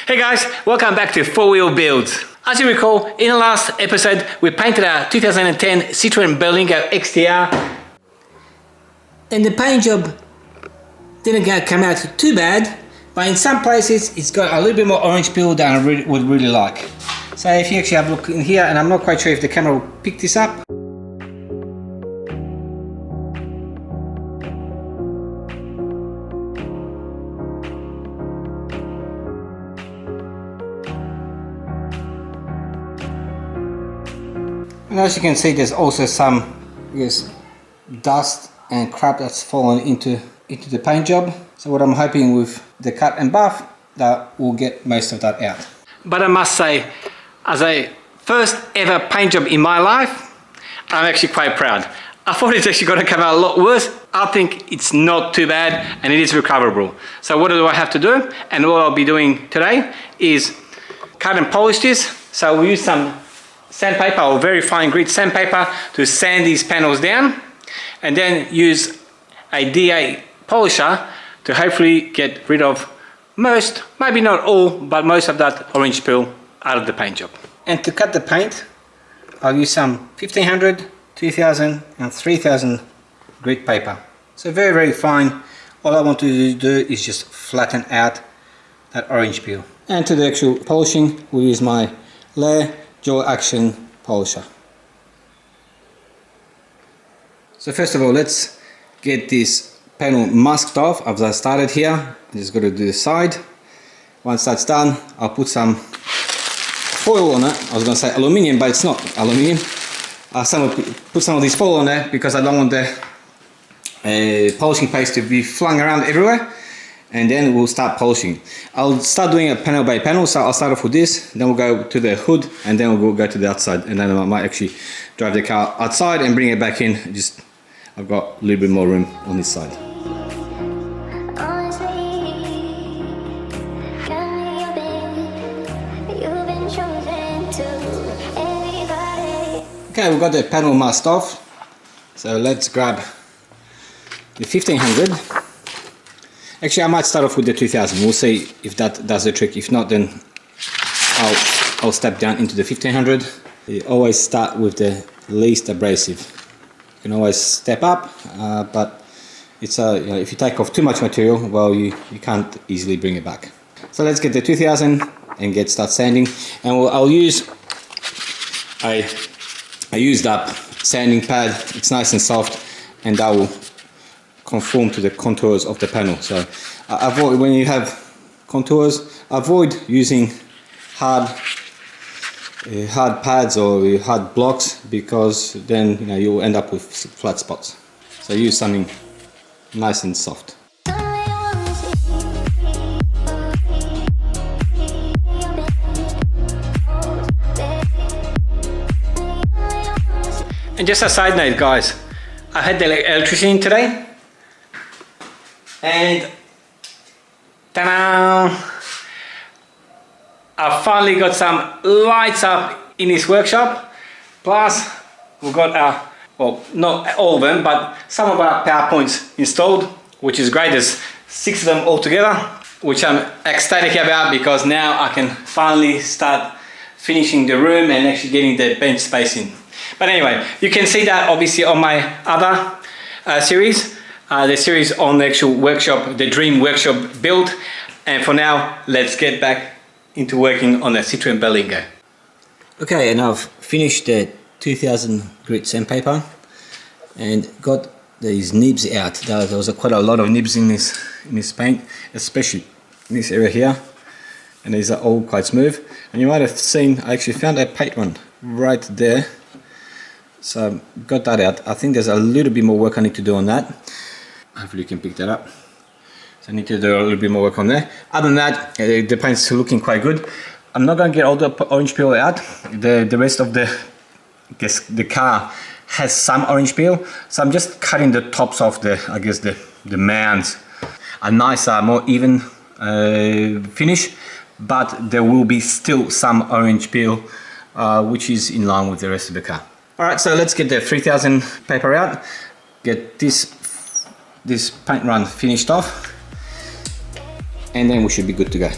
Hey guys, welcome back to 4-Wheel Builds. As you recall, in the last episode we painted our 2010 Citroen Berlingo XTR and the paint job didn't come out too bad, but in some places it's got a little bit more orange peel than I would really like. So if you actually have a look in here, and I'm not quite sure if the camera will pick this up. And as you can see, there's also some dust and crap that's fallen into the paint job. So what I'm hoping with the cut and buff, that we'll get most of that out. But I must say, as a first ever paint job in my life, I'm actually quite proud. I thought it's actually going to come out a lot worse. I think it's not too bad and it is recoverable. So what do I have to do? And what I'll be doing today is cut and polish this. So we'll use some sandpaper or very fine grit sandpaper to sand these panels down, and then use a DA polisher to hopefully get rid of most, maybe not all, but most of that orange peel out of the paint job. And to cut the paint, I'll use some 1500, 2000 and 3000 grit paper. So very, very fine. All I want to do is just flatten out that orange peel. And to the actual polishing, we'll use my Layer Dual Action Polisher. So first of all, let's get this panel masked off. As I started here, I'm just going to do the side. Once that's done, I'll put some foil on it. I was going to say aluminium, but it's not aluminium. Put some of this foil on there because I don't want the polishing paste to be flung around everywhere. And then we'll start polishing. I'll start doing a panel by panel, so I'll start off with this, then we'll go to the hood, and then we'll go to the outside, and then I might actually drive the car outside and bring it back in. I've got a little bit more room on this side. Okay, we've got the panel masked off, so let's grab the 1500. Actually, I might start off with the 2000. We'll see if that does the trick. If not, then I'll step down into the 1500. You always start with the least abrasive. You can always step up, but it's if you take off too much material, well, you can't easily bring it back. So let's get the 2000 and start sanding. And I'll use a used up sanding pad. It's nice and soft, and that will conform to the contours of the panel. So avoid, when you have contours, avoid using hard pads or hard blocks, because then you'll end up with flat spots. So use something nice and soft. And just a side note, guys, I had the electrician in today, and ta-da! I finally got some lights up in his workshop. Plus, we've got our, well, not all of them, but some of our power points installed, which is great. There's 6 of them all together, which I'm ecstatic about, because now I can finally start finishing the room and actually getting the bench space in. But anyway, you can see that obviously on my other series. The series on the actual workshop, the Dream Workshop build. And for now, let's get back into working on the Citroen Berlingo. Okay, and I've finished the 2000 grit sandpaper and got these nibs out. There was quite a lot of nibs in this paint, especially in this area here. And these are all quite smooth. And you might have seen, I actually found a paint one right there. So got that out. I think there's a little bit more work I need to do on that. Hopefully you can pick that up. So I need to do a little bit more work on there. Other than that, the paint's looking quite good. I'm not going to get all the orange peel out. The rest of the car has some orange peel. So I'm just cutting the tops off the mounds. A nicer, more even finish. But there will be still some orange peel, which is in line with the rest of the car. Alright, so let's get the 3000 paper out. Get this paint run finished off, and then we should be good to go.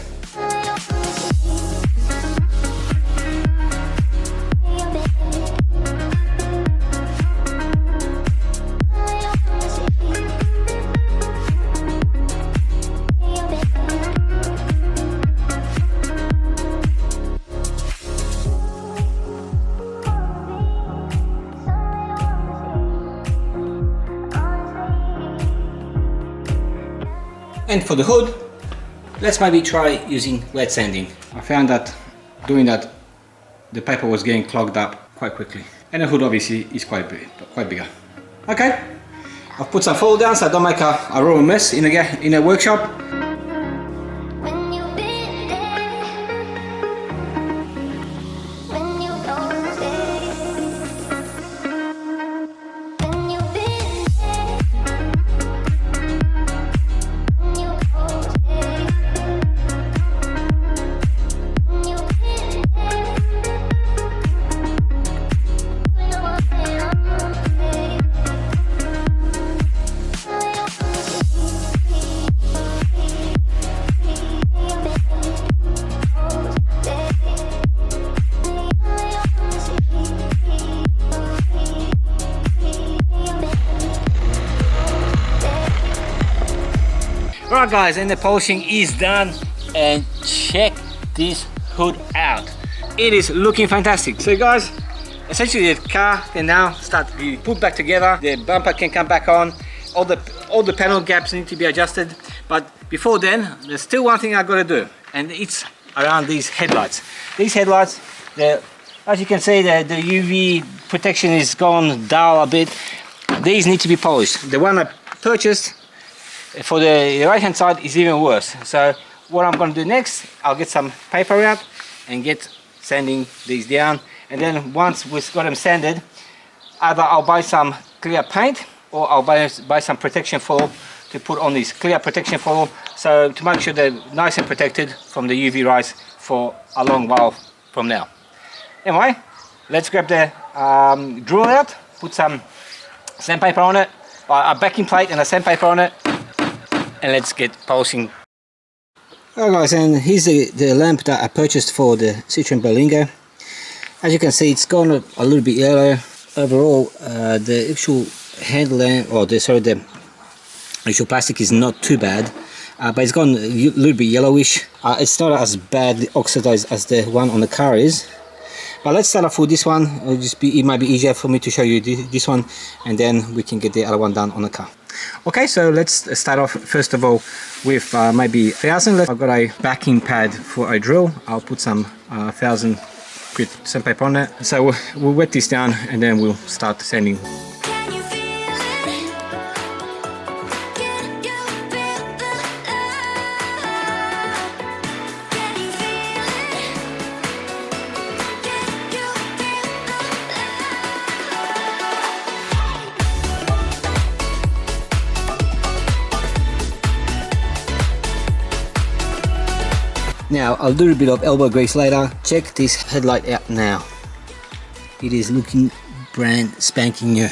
And for the hood, let's maybe try using wet sanding. I found that doing that, the paper was getting clogged up quite quickly. And the hood obviously is quite bigger. Okay, I've put some foil down so I don't make a real mess in a workshop. Alright guys, and the polishing is done, and check this hood out. It is looking fantastic. So guys, essentially the car can now start to be put back together. The bumper can come back on. All the panel gaps need to be adjusted. But before then, there's still one thing I got to do, and it's around these headlights. These headlights, as you can see, the UV protection is gone dull a bit. These need to be polished. The one I purchased for the right hand side is even worse. So what I'm going to do next, I'll get some paper out and get sanding these down, and then once we've got them sanded, either I'll buy some clear paint or I'll buy some protection foil to put on this clear protection foil, so to make sure they're nice and protected from the UV rays for a long while from now. Anyway, let's grab the drill out, put some sandpaper on it, a backing plate and a sandpaper on it, and let's get polishing. Alright guys, and here's the lamp that I purchased for the Citroen Berlingo. As you can see, it's gone a little bit yellow. Overall, the actual headlamp, or the actual plastic is not too bad, but it's gone a little bit yellowish. It's not as bad oxidized as the one on the car is. But let's start off with this one. It might be easier for me to show you this one, and then we can get the other one done on the car. Okay, so let's start off first of all with maybe 1000. I've got a backing pad for a drill. I'll put some 1000 grit sandpaper on it. So we'll wet this down and then we'll start sanding. Now a little bit of elbow grease later. Check this headlight out now. It is looking brand spanking new.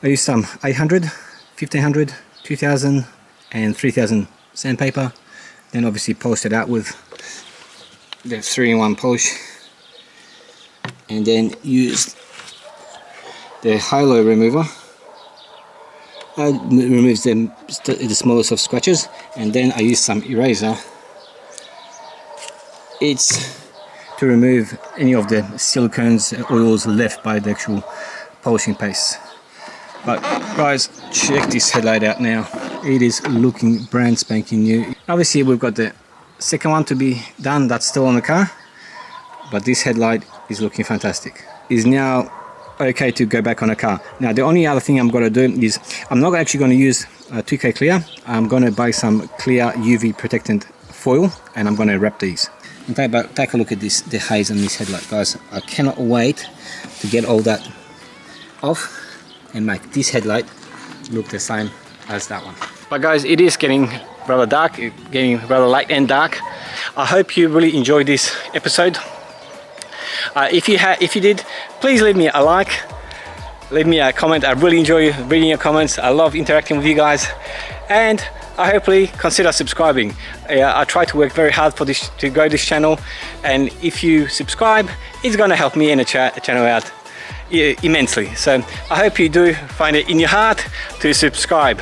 I used some 800, 1500, 2000 and 3000 sandpaper. Then obviously polished it out with the 3-in-1 polish. And then used the halo remover. Removes the smallest of scratches, and then I use some eraser. It's to remove any of the silicones, oils left by the actual polishing paste. But guys, check this headlight out now. It is looking brand spanking new. Obviously we've got the second one to be done, that's still on the car, but this headlight is looking fantastic. Is now okay to go back on a car. Now the only other thing I'm going to do is I'm not actually going to use 2K clear. I'm going to buy some clear UV protectant foil and I'm going to wrap these. In fact, but take a look at this, the haze on this headlight, guys. I cannot wait to get all that off and make this headlight look the same as that one. But guys, it is getting rather dark, getting rather late and dark. I hope you really enjoyed this episode. If you did, please leave me a like, leave me a comment. I really enjoy reading your comments. I love interacting with you guys, and I hopefully consider subscribing. I try to work very hard for this to grow this channel, and if you subscribe, it's going to help me and the channel out immensely. So I hope you do find it in your heart to subscribe.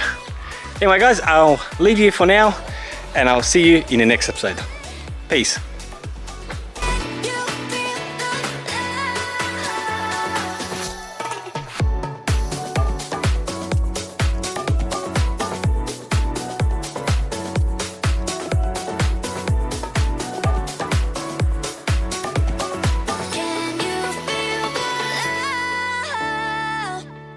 Anyway guys, I'll leave you for now, and I'll see you in the next episode. Peace.